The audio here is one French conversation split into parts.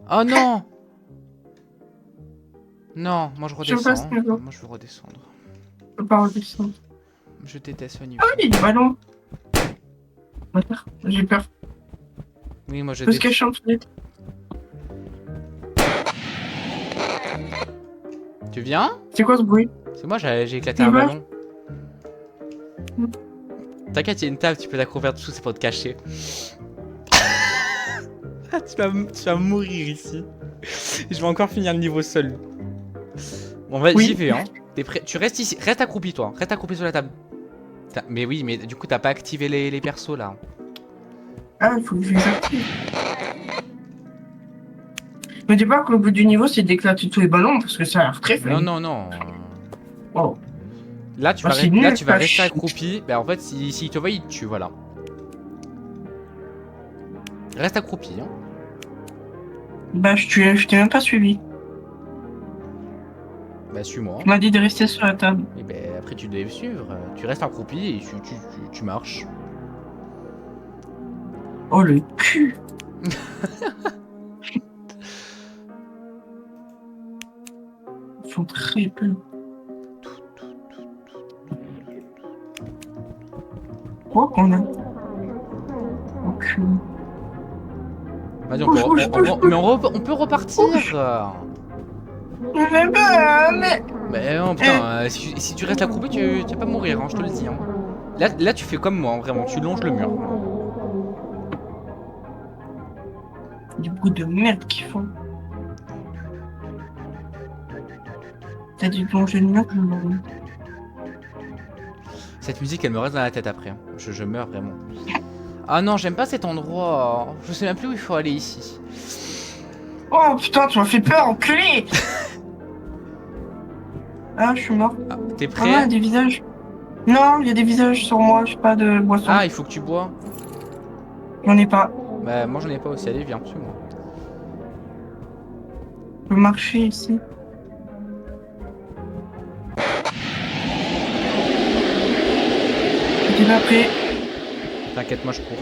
Oh non! Non, moi je Je passe redescends. niveau. Moi je veux redescendre. Je peux pas redescendre. Je déteste ce Ah niveau. oui, il y a des ballons. Bâtard, j'ai peur. Oui, moi je Faut se déteste. cacher en fenêtre. Tu viens? C'est quoi ce bruit? C'est moi, j'ai éclaté Je un vois. ballon. T'inquiète, il y a une table, tu peux t'accroupir dessous, c'est pour te cacher. Ah, tu vas mourir ici. Je vais encore finir le niveau seul. Bon, j'y Oui. vais, hein. T'es prêt? Tu restes ici. Reste accroupi, toi. Reste accroupi sur la table. Mais oui, mais du coup, t'as pas activé les persos, là. Ah, il faut que je les active. Me dis pas qu'au bout du niveau, c'est d'éclater tous les ballons parce que ça a l'air très Non, fun. non, non. Oh. Là, Bah, c'est là, nul, tu vas pas rester chier. accroupi. Bah, en fait, s'il te voit, il te tue, voilà. Reste accroupi, hein. Bah, je t'ai même pas suivi. Bah, suis-moi. Tu m'as dit de rester sur la table. Et ben après, tu devais me suivre. Tu restes accroupi et tu marches. Oh, le cul. Ils font très peur. Quoi qu'on a? Oh, cul. Vas-y, Bouge, bouge, bouge, mais bouge, on peut repartir. bouge. Mais... Mais non, Eh, putain, si tu restes accroupi, tu vas pas mourir, hein, je te le dis. Hein. Là, tu fais comme moi, hein, vraiment, tu longes le mur. du bruit de merde qu'ils font. T'as dit plonger le mur, je me... Cette musique, elle me reste dans la tête après. Hein. Je meurs vraiment. Ah non, j'aime pas cet endroit. Je sais même plus où il faut aller ici. Oh putain, tu m'as fait peur, enculé! Ah, je suis mort. Ah, t'es Ah ouais, il y a prêt? des visages. Non, il y a des visages sur moi, j'ai pas de boisson. Ah, il faut que tu bois. J'en ai pas. Bah, moi j'en ai pas aussi. Allez, viens, suis-moi. Je peux marcher ici. J'étais pas prêt. T'inquiète, moi je cours.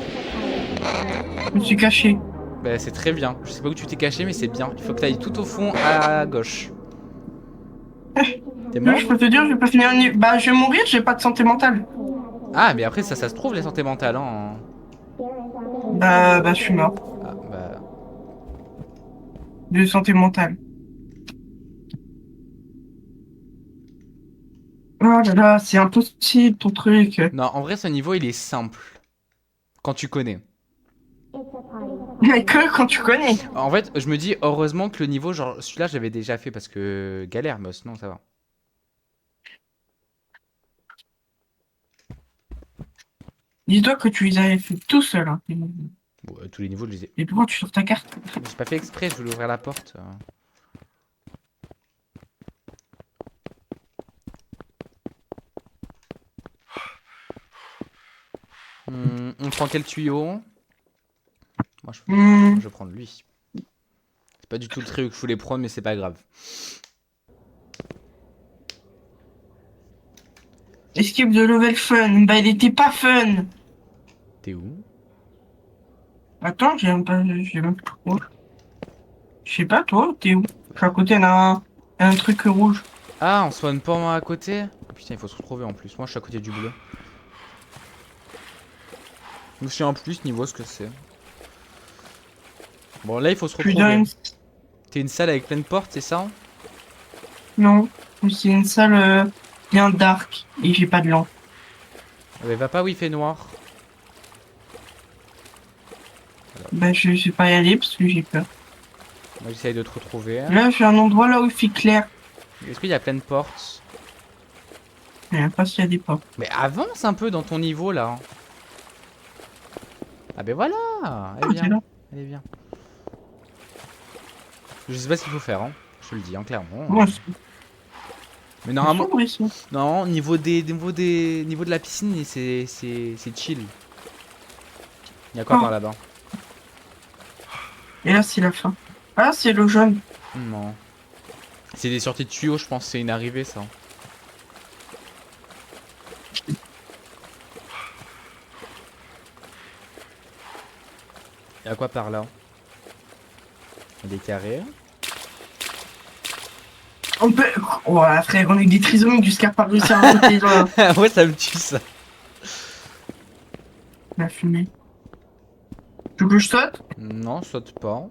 Je me suis caché. Bah, c'est très bien. Je sais pas où tu t'es caché, mais c'est bien. Il faut que t'ailles tout au fond à gauche. T'es Là, je mort? peux te dire, je vais pas finir un niveau. Bah, je vais mourir, j'ai pas de santé mentale. Ah, mais après, ça se trouve, les santé mentale, hein. Bah, je suis mort. Ah, bah. De santé mentale. Oh là là, c'est impossible ton truc. Non, en vrai, ce niveau, il est simple. Quand tu connais. Mais que quand tu connais. En fait, je me dis, heureusement que le niveau, genre, celui-là, j'avais déjà fait parce que galère, mais sinon, ça va. Dis-toi que tu les avais fait tout seul. Hein. Bon, tous les niveaux, je les ai. Et pourquoi tu sur ta carte? J'ai pas fait exprès, je voulais ouvrir la porte. On prend quel tuyau? Moi, Hmm. je vais prendre lui. C'est pas du tout le truc que je voulais prendre, mais c'est pas grave. Escape de level fun. Bah, il était pas fun. T'es où? Attends, j'ai même pas trop. Je sais pas, toi, t'es où? Je suis à côté d'un truc rouge. Ah, on spawn pas à côté? Oh, putain, il faut se retrouver en plus. Moi, je suis à côté du bleu. Je me souviens en plus niveau ce que c'est. Bon, là, il faut se Je suis dans retrouver. une... T'es une salle avec plein de portes, c'est ça? Non, c'est une salle bien dark et j'ai pas de lampe. Mais va pas où il fait noir. Bah, je vais pas y aller parce que j'ai peur. Moi, j'essaye de te retrouver. Là, j'ai un endroit là où il fait clair. Est-ce qu'il y a plein de portes? Je sais même pas s'il y a des portes. Mais avance un peu dans ton niveau, là. Ah ben voilà. Ah, Allez, t'es viens. là. Allez, viens. Je sais pas ce qu'il faut faire, hein. Je te le dis, hein, clairement. Bon, c'est Mais normalement, sombre ici. non, niveau de la piscine, c'est chill. Il y a quoi Oh, par là-bas? et là, c'est la fin. Ah, c'est le jaune. Non. C'est des sorties de tuyaux, je pense. C'est une arrivée, ça. Il y a quoi par là? Des carrés. On peut... Oh frère, on est des trisomiques jusqu'à pas réussir à sauter dans Ouais, ça me tue ça. la fumée. Tu veux que je saute? Non, saute pas.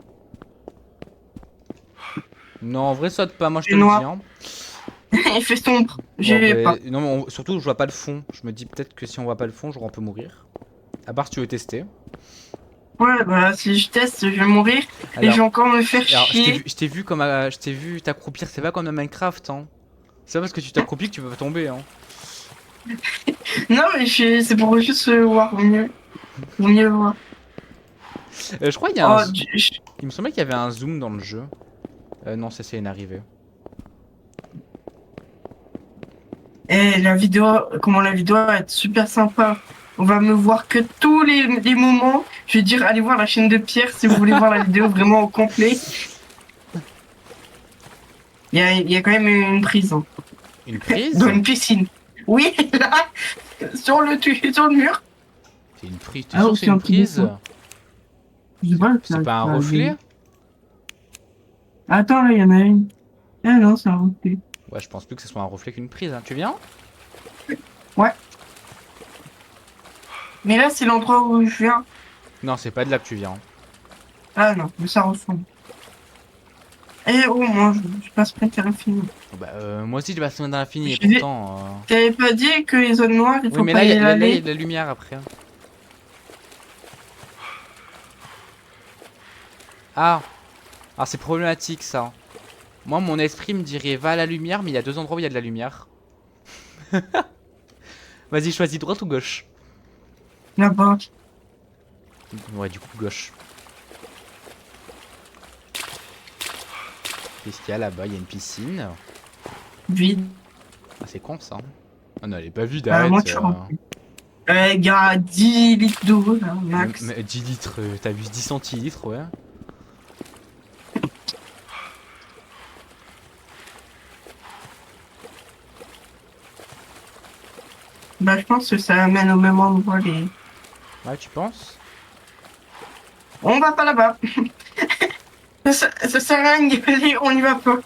Non, en vrai, saute pas, moi je te C'est le dis. noir. Hein. Il fait sombre. Bon, J'ai pas. non, mais surtout, je vois pas le fond. Je me dis peut-être que si on voit pas le fond, genre on peut mourir. À part si tu veux tester. Ouais, bah si je teste, je vais mourir. Et je Alors, vais encore me faire alors chier. je t'ai vu comme, je t'ai vu t'accroupir. C'est pas comme dans Minecraft, hein. C'est pas parce que tu t'accroupis que tu peux tomber, hein. Non, mais c'est pour juste voir mieux. Pour mieux voir. Je crois qu'il y a un. Oh, Il me semblait qu'il y avait un zoom dans le jeu. Non, ça c'est une arrivée. Et la vidéo, comment la vidéo va être super sympa. On va me voir que tous les moments. Je vais dire, allez voir la chaîne de Pierre si vous voulez voir la vidéo vraiment au complet. Il y a quand même une prise. Hein. Une prise? Dans une piscine. Oui, là, sur le mur. C'est une prise. T'es Ah, sûr que ok, c'est une un petit prise? bout. Je sais pas, C'est pas un reflet? Attends, là, il y en a une. Ah non, c'est un reflet. Ouais, je pense plus que ce soit un reflet qu'une prise. Hein. Tu viens? Ouais. Mais là, c'est l'endroit où je viens. Non, c'est pas de là que tu viens. Ah non, mais ça ressemble. Eh oh, moi, je passe près à l'infini. Bah, moi aussi, je vais passer dans l'infini et Je disais- pourtant. T'avais pas dit que les zones noires, il Oui, faut mais pas là, y il y a aller. de la lumière après. Ah! Ah, c'est problématique ça. Moi, mon esprit me dirait va à la lumière, mais il y a deux endroits où il y a de la lumière. Vas-y, choisis droite ou gauche? Là-bas. Ouais, du coup, gauche. Qu'est-ce qu'il y a là-bas? Il y a une piscine. Vide. Ah, c'est con ça. Ah non, elle est pas vide, Moi, arrête. je suis rempli. Gars, 10 litres d'eau, là, max. 10 litres, t'as vu 10 centilitres, ouais. Bah, je pense que ça amène au même endroit les... Ouais, tu penses? On va pas là-bas. Ça sert à rien d'y aller, on y va pas.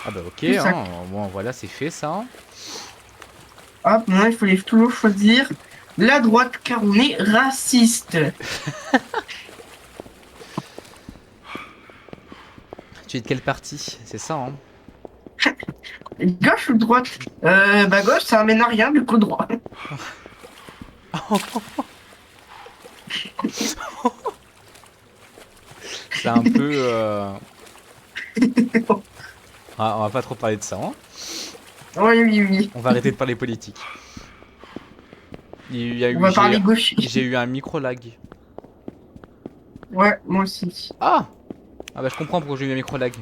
Ah bah ok, Tout ça. hein. Bon, voilà, c'est fait ça. Hop, maintenant, il faut toujours choisir la droite, car on est raciste. Tu es de quelle partie? C'est ça, hein? Gauche ou droite? Bah, gauche, ça amène à rien, du coup, droit. C'est un peu... Ah, on va pas trop parler de ça, hein? Oui, oui, oui. On va arrêter de parler politique. Il y a eu, On va parler gauche. j'ai eu un micro lag. Ouais, moi aussi. Ah! Ah bah je comprends pourquoi j'ai eu un micro lag.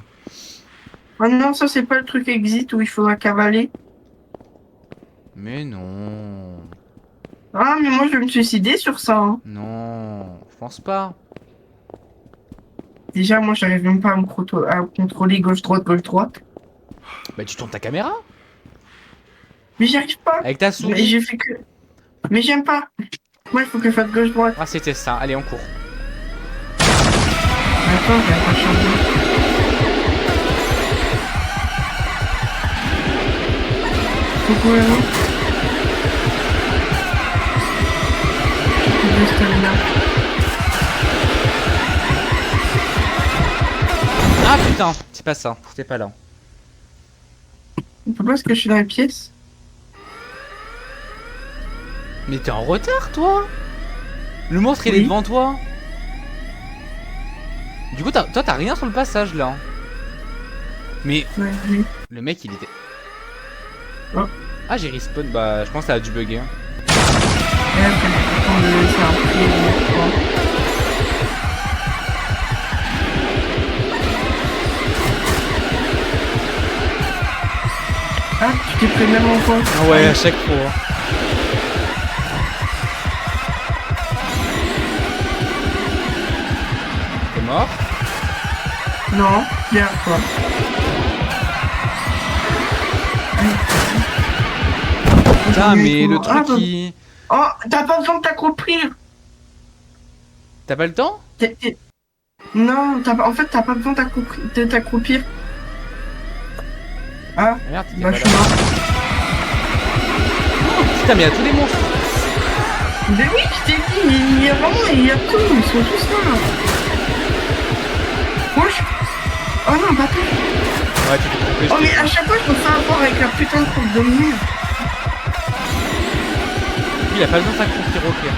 Oh non, ça, c'est pas le truc exit où il faudra cavaler. Mais non. Ah, mais moi, je vais me suicider sur ça. Hein. Non, je pense pas. Déjà, moi, j'arrive même pas à contrôler gauche-droite. Bah tu tournes ta caméra? Mais j'y arrive pas. Avec ta Mais souris? j'ai fait que... Mais j'aime pas. Moi, il faut que je fasse gauche-droite. Ah c'était ça, allez on court. Attends, j'ai pas changé. Pourquoi là? J'ai de stamina. Ah putain, c'est pas ça, c'était pas là. Pourquoi est-ce que je suis dans la pièce? Mais t'es en retard toi? Le monstre il est Oui. devant toi. Du coup toi t'as rien sur le passage là. Mais Ouais, oui. le mec il était... Oh. Ah j'ai respawn, bah je pense que ça a dû bugger. Et après, on le laisse un peu. Ah, tu t'es pris même en point. Ah ouais, à chaque fois. T'es mort? Non, bien quoi. Putain mais le Ah, truc qui... oh, t'as pas besoin de t'accroupir. T'as pas le temps? Non, en fait, t'as pas besoin de t'accroupir. Ah, Ah, merde, t'étais bah pas je là. suis mort. Putain, mais il y a tous les monstres. Mais oui, je t'ai dit, il y a vraiment, il y a tout, ils sont tous là. Wesh. Oh non, bâtard. Ouais, tu t'es trompé. Oh mais à chaque fois, je me fais avoir avec la putain de coupe de mur. Il a pas besoin de s'accroupir, ok.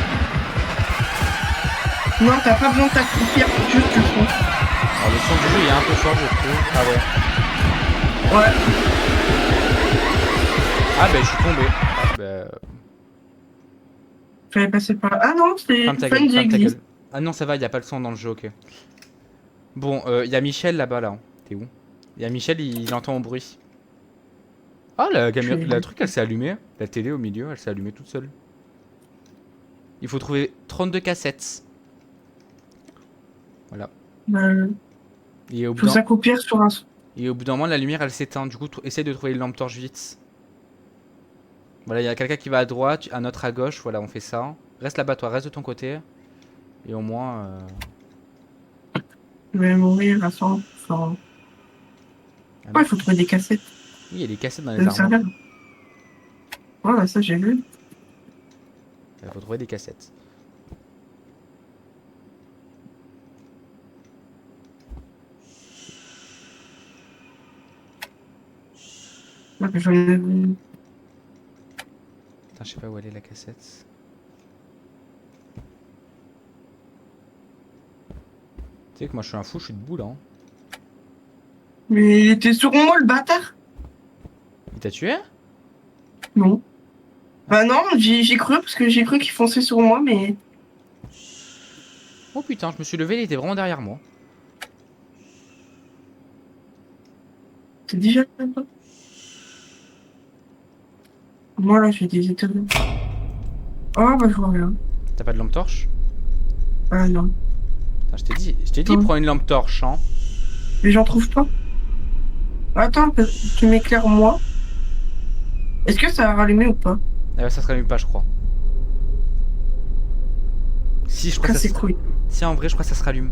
Non, t'as pas besoin de t'accroupir, juste tu le fous. Alors, le son du jeu, il est un peu fort, je trouve. Ah ouais. Ouais. Ah bah, je suis tombé. Ah bah... Fallait passer par là. Ah non, c'est Ferme ta fan gueule, ferme ta existe. gueule. Ah non, ça va, il y a pas le son dans le jeu, ok. Bon, il y a Michel là-bas, là. T'es où? Il y a Michel, il entend au bruit. Ah, la caméra, la truc, elle s'est allumée. La télé au milieu, elle s'est allumée toute seule. Il faut trouver 32 cassettes. Voilà. Bah, Et au bout faut d'un s'accroupir sur un... moment, la lumière, elle s'éteint. Du coup, essaye de trouver une lampe torche vite. Voilà, il y a quelqu'un qui va à droite, un autre à gauche. Voilà, on fait ça. Reste là-bas, toi, reste de ton côté. Et au moins... Je vais mourir à 100. Enfin... Ah Ouais, non. il faut trouver des cassettes. Oui, il y a des cassettes dans les Ça me sert à armoires. rien. Ouais, ça j'ai vu. Il faut trouver des cassettes. Ouais, j'en ai vu. Putain, je sais pas où elle est la cassette. Tu sais que moi je suis un fou, je suis debout là. Hein. Mais il était sur moi, le bâtard. Il t'a tué? Non. Bah non, j'ai cru parce que j'ai cru qu'il fonçait sur moi, mais... Oh putain, je me suis levé, il était vraiment derrière moi. T'es déjà là-bas. Moi là, j'ai des étoiles. Oh bah je vois rien. T'as pas de lampe torche? Ah non. Putain, je t'ai dit, prends une lampe torche, hein. Mais j'en trouve pas. Attends, tu m'éclaires moi. Est-ce que ça a rallumé ou pas? Ah bah, ça se rallume pas, je crois. Si, je crois que ça C'est se... cool. Si, en vrai, je crois que ça se rallume.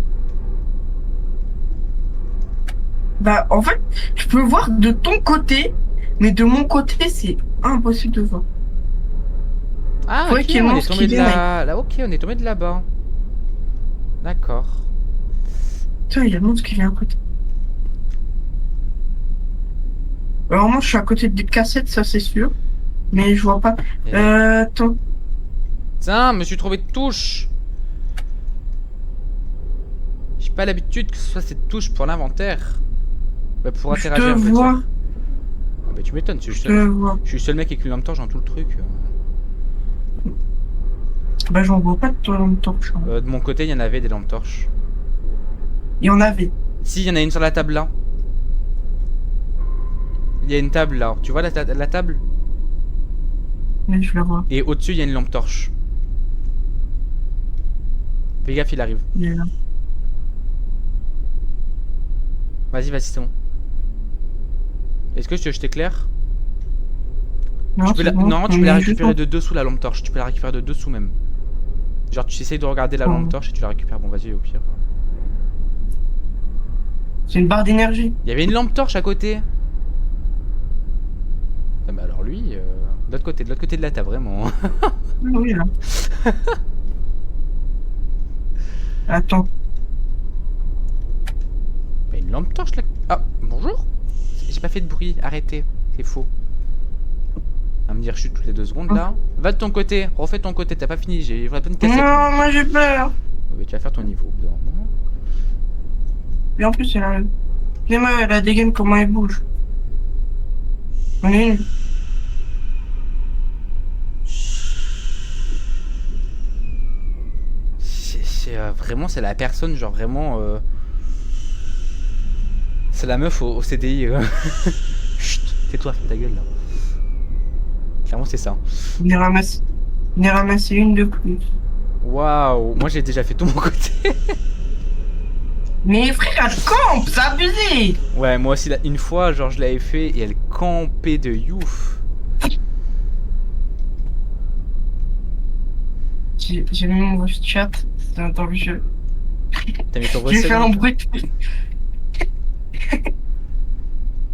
Bah en fait, je peux voir de ton côté, mais de mon côté, c'est impossible de voir. Ah, Ouais, ok, qu'il y ait on est monstre tombé qui de vienne là... Ok, on est tombé de là-bas. D'accord. Tiens, il y a le monstre qui vient à côté. Alors moi, je suis à côté des cassettes, ça c'est sûr. Mais je vois pas. Et là- Attends. Tiens, me suis trouvé de touche. J'ai pas l'habitude que ce soit cette touche pour l'inventaire. Bah, pour Je te interagir, je veux vois. dire. Ah bah tu m'étonnes, Je te vois. je suis le seul mec avec une lampe torche dans tout le truc. Bah j'en vois pas de toi en même temps. De mon côté, il y en avait des lampes torches. Il y en avait. Si, il y en a une sur la table là. Il y a une table là. Tu vois la table? Mais je la vois. Et au-dessus, il y a une lampe torche. Fais gaffe, il arrive. Il est là. Vas-y, vas-y, c'est bon. Est-ce que je t'éclaire? Non, Tu peux c'est bon. Non, tu On peux la est juste récupérer en- de dessous la lampe torche. Tu peux la récupérer de dessous même. Genre, tu essayes de regarder la lampe torche et tu la récupères. Bon, vas-y, au pire. C'est une barre d'énergie. Il y avait une lampe torche à côté. Ah bah alors lui, de l'autre côté de la table, vraiment. Ah oui, là. Attends. Bah une lampe torche là. Ah, bonjour. J'ai pas fait de bruit, arrêtez. C'est faux. À me dire chute toutes les 2 secondes là. Va de ton côté, refais de ton côté, t'as pas fini, j'ai pas une cassette. Non, moi j'ai peur. Ouais, bah, tu vas faire ton niveau au bout d'un moment. Et en plus, elle a... Regardez-moi la dégaine, comment elle bouge. On est une. Vraiment, c'est la personne, genre vraiment. C'est la meuf au CDI. Chut, tais-toi, ferme ta gueule là. Clairement, c'est ça. On est ramassé une de plus. Waouh, moi j'ai déjà fait tout mon côté. Mais frère, elle campe, c'est abusé. Ouais, moi aussi, une fois, genre je l'avais fait et elle campait de youf. J'ai mis mon chat, dans le jeu. T'as mis ton vrai J'ai fait un Sony. bruit.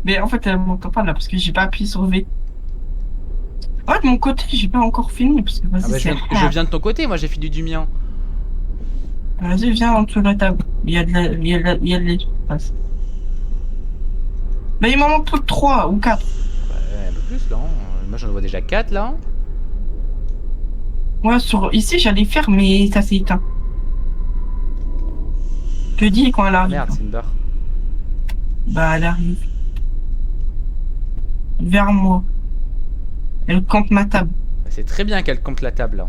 Mais en fait, elle m'entend pas là parce que j'ai pas appuyé sur V. Ouais, de mon côté, j'ai pas encore fini parce que Ah vas-y, bah c'est je hard. viens de ton côté, moi j'ai fini du mien. Vas-y, viens en dessous de la table. Il y a de la, il y a de la, il y a de l'espace. Mais il m'en manque plus que 3 ou 4. Bah un peu plus là. Moi j'en vois déjà 4 là. Ouais, ici, j'allais faire, mais ça s'est éteint. Je te dis quand elle Ah arrive. merde, c'est une barre. Bah, elle arrive. Vers moi. Elle campe ma table. Bah, c'est très bien qu'elle compte la table là.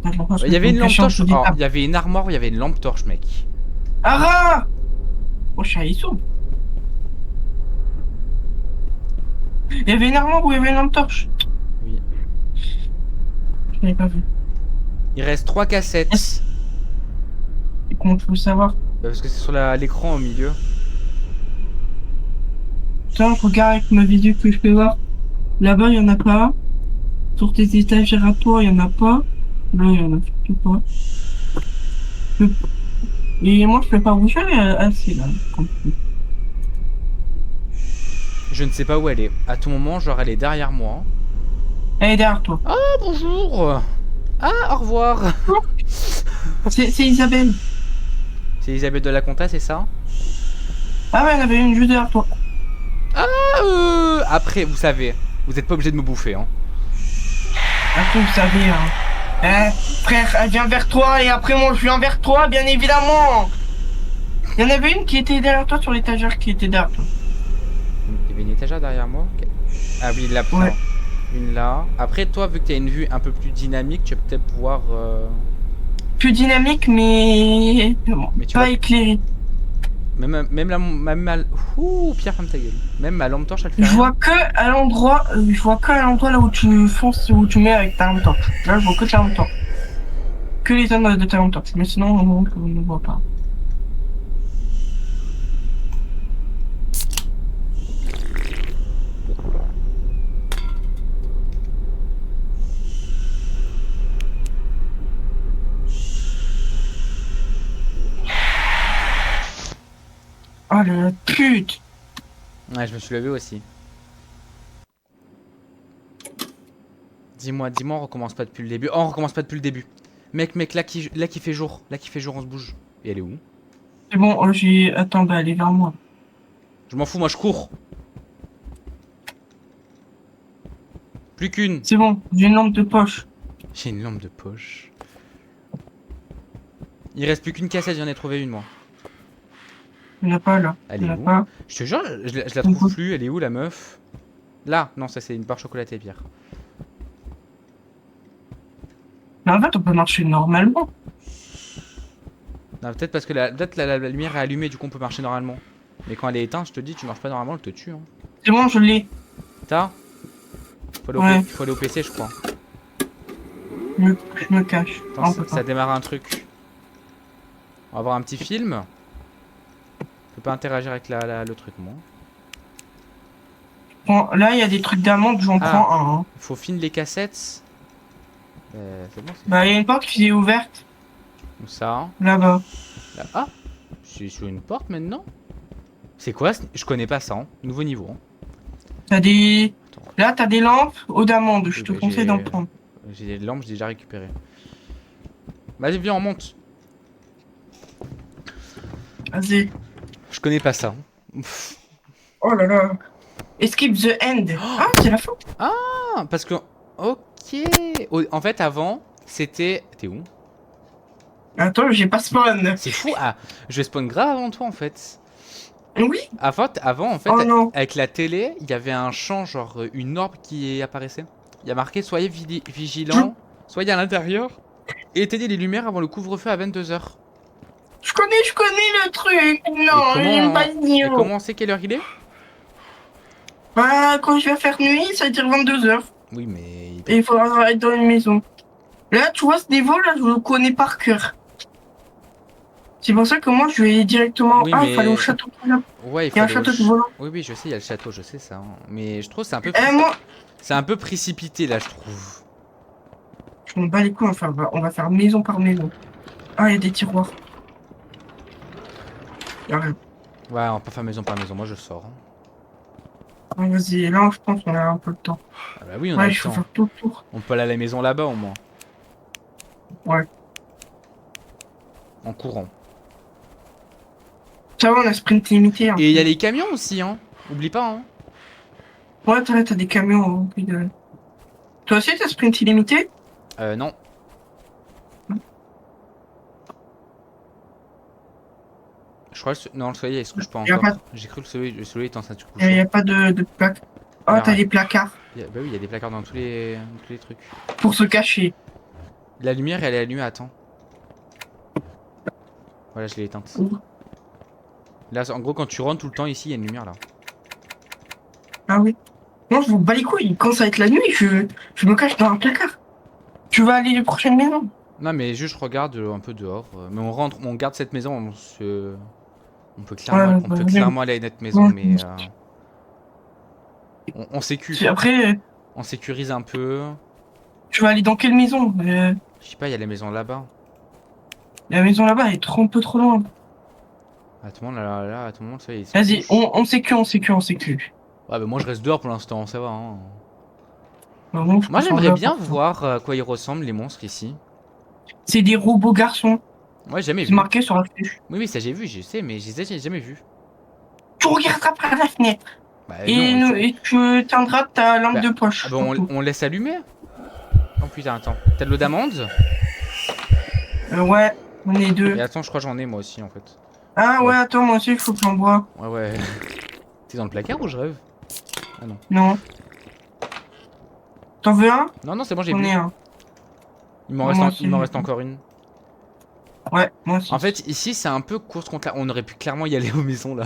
Alors, parce Il que y je avait peux une me lampe cacher en torche. dessous des Oh, il tables. y avait une armoire, il y avait une lampe torche, mec. Ara! Oh, je suis allé sourd. Il y avait une armoire où il y avait une lampe torche. Oui. Je l'avais pas vu. Il reste 3 cassettes. Et comment tu veux savoir? Bah, parce que c'est sur l'écran au milieu. Tiens, je regarde avec ma vidéo que je peux voir. Là-bas, il y en a pas. Sur tes étagères à toi, il y en a pas. Là, il y en a surtout pas. Je- Et moi, je peux pas bouger assez là. Je ne sais pas où elle est. À tout moment, genre elle est derrière moi. Elle est derrière toi. Ah bonjour. Ah au revoir. C'est Isabelle. C'est Isabelle de la Conta, c'est ça? Ah ouais, il y en avait une juste derrière toi. Ah après, vous savez, vous êtes pas obligé de me bouffer, hein. Après, vous savez, hein. Frère, elle vient vers toi et après moi je viens vers toi, bien évidemment. Il y en avait une qui était derrière toi sur l'étagère qui était derrière toi. Il y avait une étagère derrière moi. Ok. Ah oui, là, putain. Ouais. Une là. Après, toi, vu que tu as une vue un peu plus dynamique, tu vas peut-être pouvoir. Plus dynamique, mais bon, Mais tu pas vois, éclairé. même la. Ouh, Pierre, ferme ta gueule. Même ma lampe torche, elle fait Je rien. vois que à l'endroit, je vois que à l'endroit là où tu fonces, où tu mets avec ta lampe torche. Là, je vois que ta lampe torche. Que les zones de ta lampe torche. Mais sinon, non, je ne vois pas. Oh la pute! Ouais, je me suis levé aussi. Dis-moi, on recommence pas depuis le début. Oh, on recommence pas depuis le début. Mec, là qui fait jour. Là qui fait jour, on se bouge. Et elle est où? C'est bon, oh, j'ai. Attends, bah, elle est vers moi. Je m'en fous, moi je cours. Plus qu'une. C'est bon, j'ai une lampe de poche. J'ai une lampe de poche. Il reste plus qu'une cassette, j'en ai trouvé une moi. Il n'y en a pas là. Elle Il est n'y en a où? pas. Je te jure, je la trouve plus. Elle est où la meuf? Là, non, ça c'est une barre chocolatée, Pierre. Mais en fait, on peut marcher normalement. Non, peut-être parce que la lumière est allumée, du coup on peut marcher normalement. Mais quand elle est éteinte, je te dis, tu marches pas normalement, elle te tue. Hein. C'est bon, je l'ai. T'as? Ouais. Faut aller au PC, je crois. Je me cache. Attends, Ah, on peut ça pas. démarre un truc. On va voir un petit film. Je peux pas interagir avec le truc, moi. Bon, là, il y a des trucs d'amande, j'en Ah. prends un. Hein. Il faut finir les cassettes. C'est bon, c'est Bah, il y a une porte qui est ouverte. Où ça? Là-bas. Là. Ah! C'est sur une porte maintenant? C'est quoi? Je connais pas ça, hein. Nouveau niveau. Hein. T'as des. Attends. Là, t'as des lampes eau d'amande. Je Oui, te bah, conseille d'en prendre. J'ai des lampes, j'ai déjà récupéré. Vas-y, viens, on monte. Vas-y. Je connais pas ça. Hein. Oh là là. Escape the end. Ah, c'est la fin. Ah, parce que. Ok. En fait, avant, c'était. T'es où? Attends, j'ai pas spawn. C'est fou. Ah, je spawn grave avant toi en fait. Oui. Avant en fait, Oh non. avec la télé, il y avait un champ, genre une orbe qui apparaissait. Il y a marqué soyez vigilants, soyez à l'intérieur et éteignez les lumières avant le couvre-feu à 22 h. Je connais le truc. Non, j'aime pas le Et niveau. comment on sait quelle heure il est? Bah, quand je vais faire nuit, ça veut dire 22 h. Oui, mais. Et il faudra être dans une maison. Là, tu vois, ce niveau, là, je le connais par cœur. C'est pour ça que moi, je vais directement. Oui, ah, il mais- faut aller au château. Là. Ouais, il Il faut y a un aller château au de volant. Oui, je sais, il y a le château, je sais ça. Hein. Mais je trouve que Eh, moi, c'est un peu précipité là, je trouve. je m'en bats les couilles, on va faire maison par maison. Ah, il y a des tiroirs. Y a rien. Ouais, on va pas faire maison par maison, moi je sors, hein. Ah, vas-y, là, je pense qu'on a un peu de temps. Ah bah oui, on a Ouais, le il faut temps. faire tout le tour. On peut aller à la maison là-bas au moins, Ouais. en courant. Ça va, on a sprint limité, un Et il y a peu. les camions aussi, hein. Oublie pas, hein. Ouais, t'as des camions remplis de... Toi aussi, t'as sprint illimité? Non. Je crois que non, le soleil il se couche pas Il y a encore. pas, J'ai cru que le soleil était en train de se y coucher. a pas de plaque. Oh, Alors, t'as des placards bah oui, il y a des placards dans tous les trucs. pour se cacher. La lumière, elle est allumée, attends. Voilà, je l'ai éteinte. Ouh. Là, en gros, quand tu rentres tout le temps ici, il y a une lumière là. Ah oui. Moi, je vous bats les couilles. Quand ça va être la nuit, je me cache dans un placard. Tu vas aller à la prochaine maison. Non, mais juste je regarde un peu dehors. Mais on rentre, on garde cette maison. Ouais, On bah, peut oui. clairement aller à notre maison, Ouais. mais Après, on sécurise un peu. tu vas aller dans quelle maison? Je sais pas, il y a les maisons là-bas. La maison là-bas, elle est trop, un peu trop loin. À tout le monde, là, à tout le monde, ça y est, il se Vas-y, couche. on sécure, on sécure, on sécure. Ouais, bah moi je reste dehors pour l'instant, ça va, hein. Vraiment, je Moi préfère j'aimerais là bien pour toi. voir à quoi ils ressemblent les monstres ici. C'est des robots garçons. Ouais, j'ai jamais C'est vu. marqué sur la flèche. Oui, oui, ça j'ai vu, je sais, mais j'ai jamais vu. Tu regarderas par la fenêtre. Bah non, Et tu tiendras ta lampe Bah, de ah poche, bah surtout. on laisse allumer. Oh putain, attends. T'as de l'eau d'amande? Ouais, on est Et deux. attends, je crois que j'en ai moi aussi en fait. Ah ouais, Ouais, attends, moi aussi, il faut que j'en bois. ouais, ouais. T'es dans le placard ou je rêve? Ah non. Non. T'en veux un? Non, non, c'est bon, j'ai J'en ai bu. un. Il m'en Ouais, reste, moi il aussi, m'en j'ai reste bu. encore une. Ouais, moi En aussi. fait, ici, c'est un peu course contre la... On aurait pu clairement y aller aux maisons, là.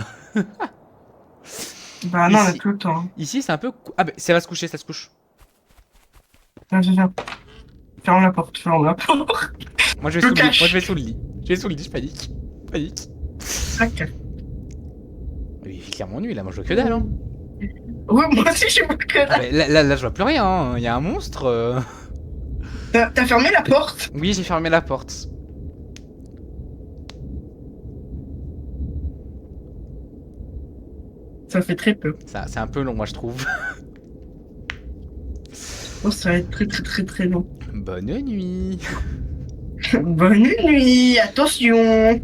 Bah non, on a Ici, tout le temps. ici c'est un peu... Ah bah, ça va se coucher, ça se couche. Viens, viens, viens. Ferme la porte, ferme la porte. Moi, je vais Je me sous le lit. Moi, je vais cache. sous le lit. Je vais sous le lit, je panique. Panique. Tac. Il fait clairement nuit, là. Moi, je vois que dalle, hein. Ouais, moi aussi, je vois que Ah dalle. bah, là, je vois plus rien, hein. Il y a un monstre. T'as fermé la porte? Oui, j'ai fermé la porte. Ça fait très peu. Ça, c'est un peu long, moi, je trouve. Oh, ça va être très, très, très, très long. Bonne nuit. Bonne nuit, attention. Là,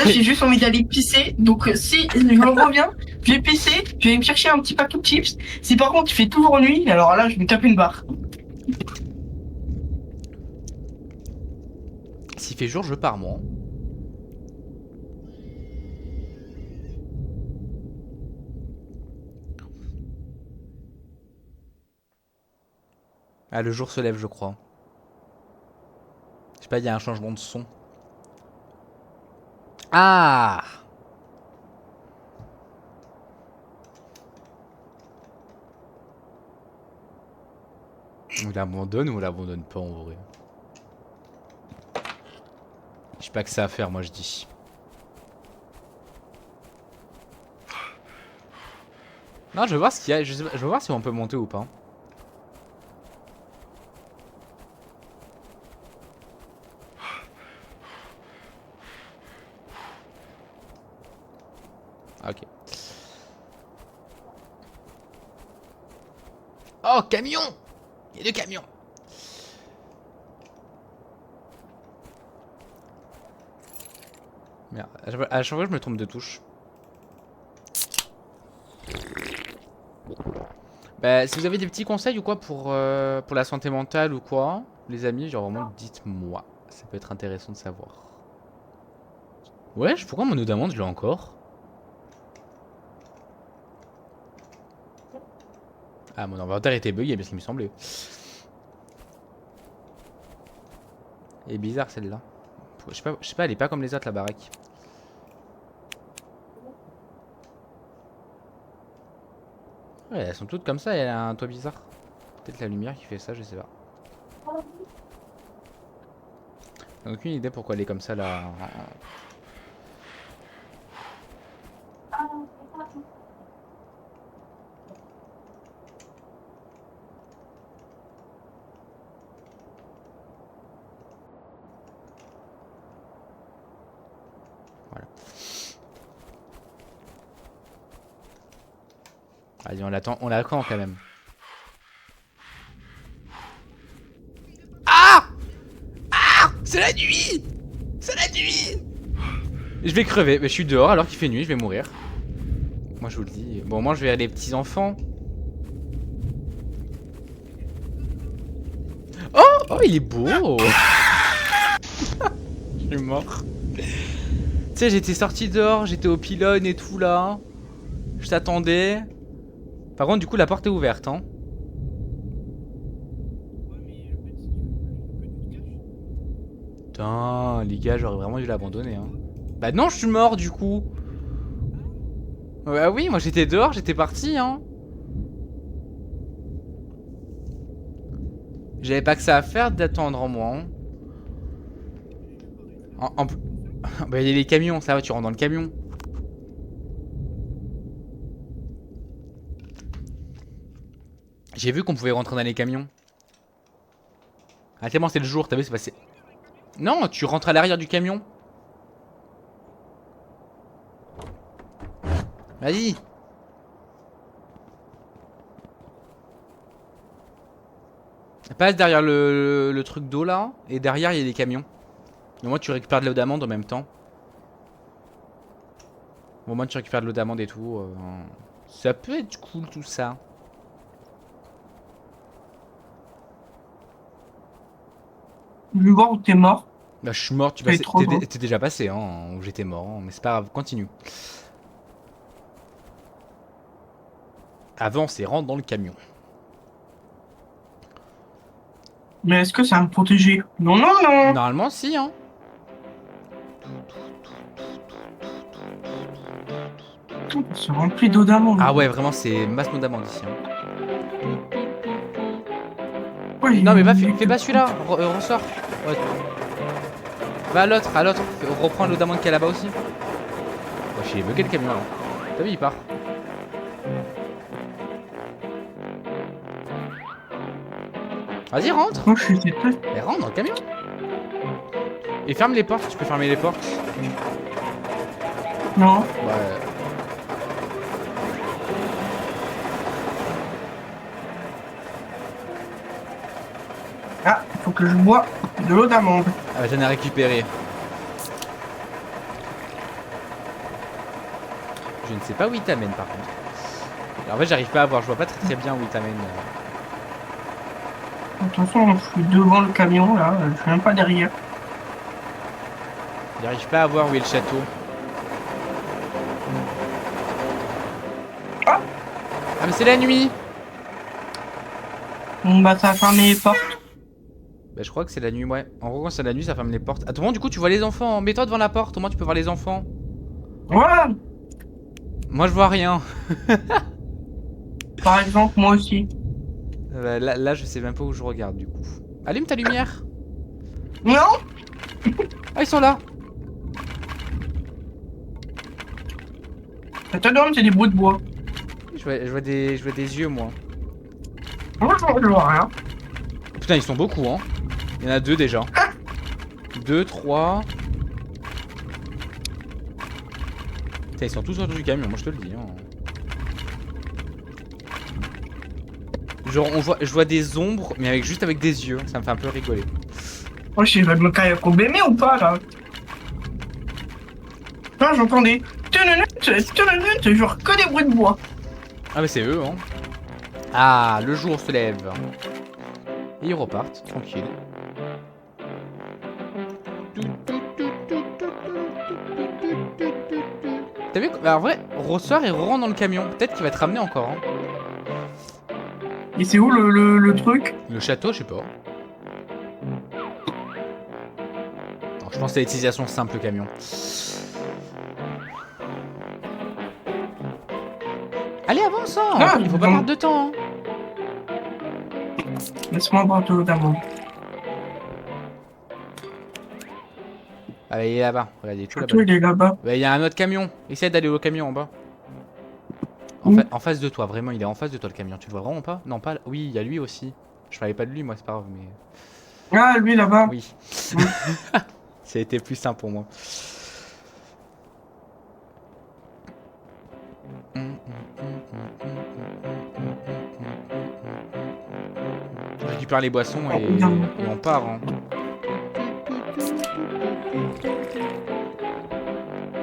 j'ai juste envie d'aller pisser. Donc, si je reviens, je vais pisser, je vais me chercher un petit paquet de chips. Si par contre il fait toujours nuit, alors là, je vais me taper une barre. S'il fait jour, je pars, moi. Ah, le jour se lève, je crois. Je sais pas, il y a un changement de son. Ah! On l'abandonne ou on l'abandonne pas, en vrai? Je sais pas que ça à faire, moi, je dis. Non, je veux voir ce qu'il y a. Je sais pas, je veux voir si on peut monter ou pas. Ah, ok. Oh, camion! Il y a deux camions! Merde, à chaque fois je me trompe de touche. Bah, si vous avez des petits conseils ou quoi pour la santé mentale ou quoi, les amis, genre vraiment dites-moi. Ça peut être intéressant de savoir. Ouais, pourquoi mon eau d'amande je l'ai encore? Ah, mon inventaire était bugué, bien ce qu'il me semblait. Elle est bizarre celle-là. Je sais pas, elle est pas comme les autres la baraque. Ouais, elles sont toutes comme ça, elle a un toit bizarre. Peut-être la lumière qui fait ça, je sais pas. J'ai aucune idée pourquoi elle est comme ça là. Vas-y, on l'attend quand même. Ah! Ah! C'est la nuit! C'est la nuit! Je vais crever, mais je suis dehors alors qu'il fait nuit, je vais mourir. Moi je vous le dis. Bon, moi je vais aller les petits enfants. Oh! Oh, il est beau! Je suis mort. Tu sais, j'étais sorti dehors, j'étais au pylône et tout là. Je t'attendais. Par contre, du coup, la porte est ouverte, hein. Putain, les gars, j'aurais vraiment dû l'abandonner, hein. Bah non, je suis mort du coup. Bah oui, moi j'étais dehors, j'étais parti, hein. J'avais pas que ça à faire d'attendre en moi, hein. Bah il y a les camions, ça va, tu rentres dans le camion. J'ai vu qu'on pouvait rentrer dans les camions. Ah tellement c'est le jour, t'as vu c'est passé. Non, tu rentres à l'arrière du camion. Vas-y. Passe derrière le truc d'eau là. Et derrière il y a les camions. Et moi tu récupères de l'eau d'amande en même temps. Au moins tu récupères de l'eau d'amande et tout. Ça peut être cool tout ça. Je vais voir où t'es mort. Bah je suis mort, t'es déjà passé hein, où j'étais mort, hein, mais c'est pas grave, continue. Avance et rentre dans le camion. Mais est-ce que ça va me protéger? Non, non, non. Normalement si hein. C'est rempli d'eau d'amande. Ah ouais vraiment c'est masse d'amande ici hein. Ouais, Non mais va, fais pas celui-là, ressors. Ouais. Va à l'autre, reprends l'eau d'amande qu'il y a là-bas aussi. Oh, j'ai bugué le camion là. T'as vu il part. Vas-y rentre. Moi, je suis fait. Mais rentre dans le camion. Et ferme les portes, tu peux fermer les portes. Non. Ouais. Ah, il faut que je bois de l'eau d'amande. Ah bah j'en ai récupéré. Je ne sais pas où il t'amène par contre. Alors, en fait j'arrive pas à voir, je vois pas très bien où il t'amène. Attention, je suis devant le camion là, je suis même pas derrière. J'arrive pas à voir où est le château. Ah, Ah mais c'est la nuit. bon bah ça a fermé les portes. Bah je crois que c'est la nuit, ouais. En gros quand c'est la nuit ça ferme les portes. Attends, bon, du coup tu vois les enfants. Mets-toi devant la porte, au moins tu peux voir les enfants. Voilà. Moi je vois rien. Par exemple, moi aussi. Là je sais même pas où je regarde du coup. Allume ta lumière. Non. Ah ils sont là. Ça te donne, c'est des bouts de bois. Je vois des yeux moi. Moi, je vois rien. Putain ils sont beaucoup hein. Il y en a deux déjà. 2, 3. Putain ils sont tous autour du camion, moi je te le dis hein. Genre je vois des ombres mais juste avec des yeux, ça me fait un peu rigoler. Moi, je vais me cailler au bébé ou pas là? Là, j'entends des. Genre que des bruits de bois. Ah mais c'est eux hein. Ah le jour se lève. Et ils repartent, tranquille. T'as vu? Bah, en vrai, ressort et rentre dans le camion. Peut-être qu'il va te ramener encore. Hein. Et c'est où le truc? Le château, je sais pas. Alors, je pense que c'est l'utilisation simple le camion. Allez, avance hein. Ah, il faut pas perdre de temps. Hein. Laisse-moi boire de l'eau d'amande. Ah bah, il est là-bas. Regarde, il est tout là-bas. Il est là-bas. Bah, il y a un autre camion. Essaye d'aller au camion en bas. En face de toi, vraiment, il est en face de toi le camion. Tu le vois vraiment pas? Non, pas. Oui, il y a lui aussi. Je parlais pas de lui, moi, c'est pas grave, mais. Ah, lui là-bas. Oui. Ça a été plus simple pour moi. récupère les boissons et on part. Hein.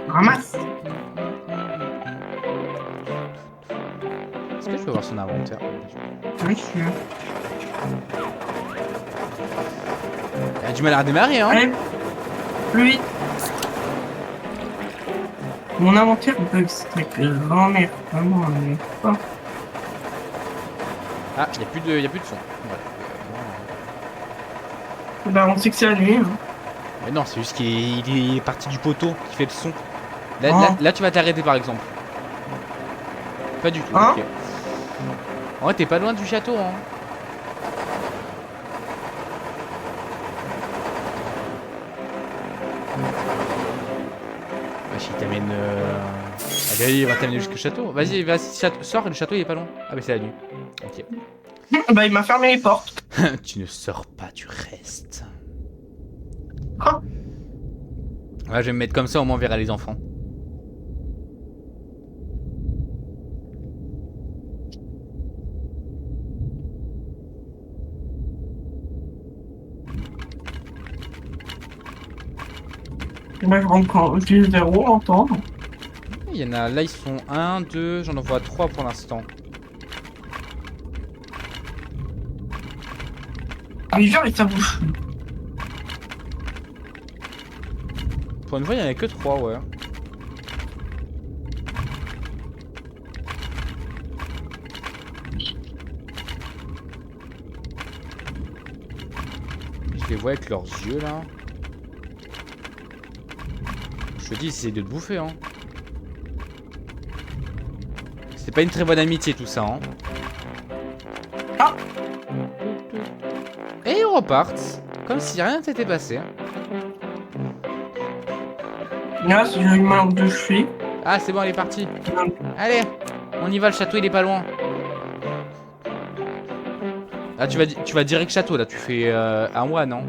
Ramasse. Est-ce que je peux voir son inventaire? Oui, je suis là. Elle a du mal à redémarrer, hein. Allez, plus vite. Mon inventaire bug, c'est grand-mère. Vraiment, pas. Ah, y a plus de son. Ouais. Bah, on sait que c'est la nuit. Hein. Mais non, c'est juste qu'il est parti du poteau qui fait le son. Là, Oh. là tu vas t'arrêter par exemple. Pas du tout, Hein? ok. En vrai, t'es pas loin du château, hein. Wesh, il t'amène. Allez, il va t'amener jusqu'au château. Vas-y, sors, le château il est pas loin. Ah, mais c'est la nuit. Ok. Bah, il m'a fermé les portes. Tu ne sors pas, tu restes. Oh. Ouais, je vais me mettre comme ça, au moins on verra les enfants. Bah, je rentre quand je dis 0 en temps. Il y en a, là ils sont 1, 2, j'en envoie 3 pour l'instant. Mais genre, il sa bouche. Pour une fois, il y en a que 3, ouais. Je les vois avec leurs yeux là. Je te dis, c'est de te bouffer, hein. C'est pas une très bonne amitié tout ça, hein. Ah. Et ils repartent. Comme si rien s'était passé. Là, si j'ai une main de cheville. Ah, c'est bon, elle est partie. Allez, on y va, le château il est pas loin. Ah, tu vas direct château là, tu fais un mois, non?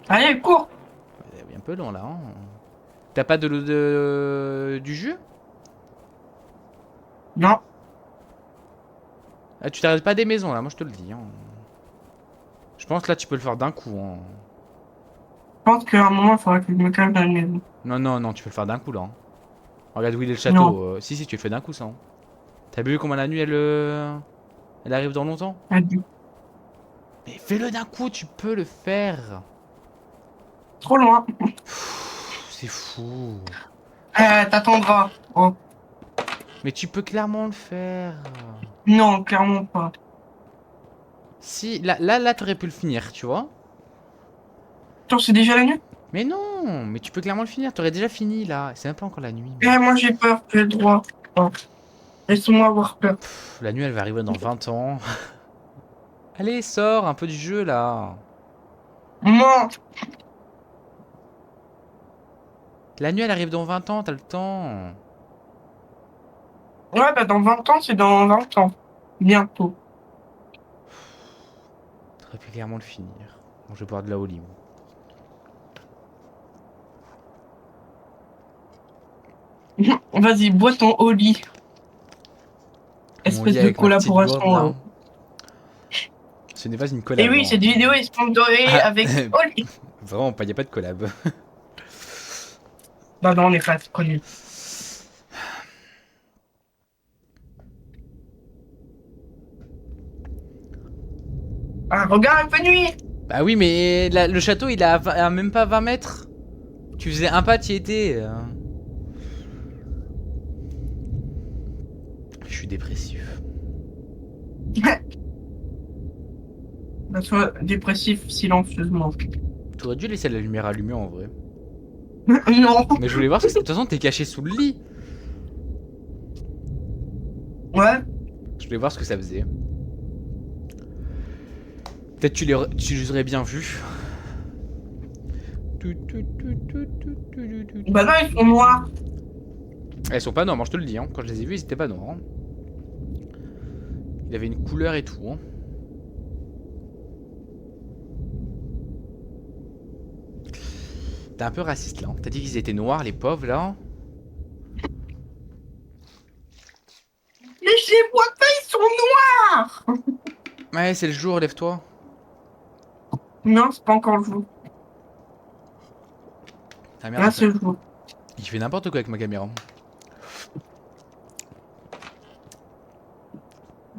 Allez, cours. C'est un peu long là. Hein. T'as pas du jus? Non. Ah, tu t'arrêtes pas des maisons là, moi je te le dis. Hein. Je pense que là tu peux le faire d'un coup. Hein. Je pense qu'à un moment, il faudra que je me calme dans la maison. Non, non, non, tu peux le faire d'un coup là. Hein. Regarde où il est le château. Si, si, tu le fais d'un coup ça. Hein. T'as vu comment la nuit elle arrive dans longtemps? Adieu. Mais fais-le d'un coup, tu peux le faire. Trop loin. C'est fou. T'attendras. Oh. Mais tu peux clairement le faire. Non, clairement pas. Si, là t'aurais pu le finir, tu vois. Attends, c'est déjà la nuit? Mais non, mais tu peux clairement le finir. T'aurais déjà fini là. C'est un peu encore la nuit. Moi j'ai peur, j'ai le droit. Oh. Laisse-moi avoir peur. Pff, la nuit elle va arriver dans 20 ans. Allez, sors un peu du jeu là. Non. La nuit elle arrive dans 20 ans, t'as le temps. Ouais, bah dans 20 ans, c'est dans 20 ans. Bientôt. T'aurais pu clairement le finir. Bon, je vais boire de la olive. Vas-y, bois ton Oli. Mon Espèce lit de avec ma petite gourde, collaboration. là. Ce n'est pas une collab. Et oui, hein. cette vidéo est sponsorée Ah. avec Oli. Vraiment pas, y a pas de collab. Bah non, on est pas connus. Ah, regarde, il fait nuit. Bah oui, mais le château il a même pas 20 mètres. Tu faisais un pas, t'y étais. Je suis dépressif. Bah, soit dépressif silencieusement. T'aurais dû laisser la lumière allumée en vrai. Non. Mais je voulais voir parce que de toute façon t'es caché sous le lit. Ouais. Je voulais voir ce que ça faisait. Peut-être tu les aurais bien vus. Bah non, ils sont noirs. Elles sont pas noires, moi je te le dis. Hein. Quand je les ai vus, ils étaient pas noirs. Hein. Il avait une couleur et tout. Hein. T'es un peu raciste là. Hein. T'as dit qu'ils étaient noirs, les pauvres là. Les chiens. Ouais, c'est le jour, lève-toi. Non, c'est pas encore le jour. Ah merde, Là, c'est le jour. il fait n'importe quoi avec ma caméra.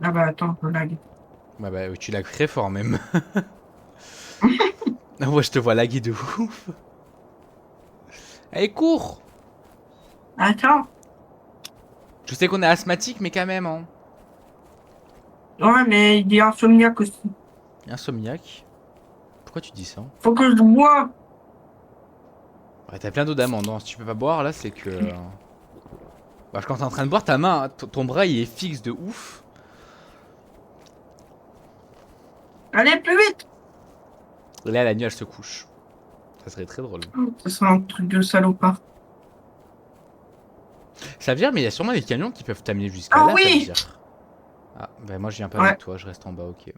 Ah bah attends, je lag. Bah, tu lags très fort même. Ah ouais, je te vois laguer de ouf. Allez, cours! Attends. Je sais qu'on est asthmatique, mais quand même, hein. Ouais, mais il est insomniaque aussi. Insomniaque. Pourquoi tu dis ça? Faut que je bois. Ouais, t'as plein d'eau d'amande, hein. Si tu peux pas boire, là, c'est que... Bah, quand t'es en train de boire, ta main, ton bras, il est fixe de ouf. Allez, plus vite. Et là, la nuit, elle se couche. Ça serait très drôle. Ça sera un truc de salopard. Ça veut dire, mais il y a sûrement des camions qui peuvent t'amener jusqu'à Ah là, ça veut oui! dire. Ah, bah moi, je viens pas avec Ouais. toi, je reste en bas, ok.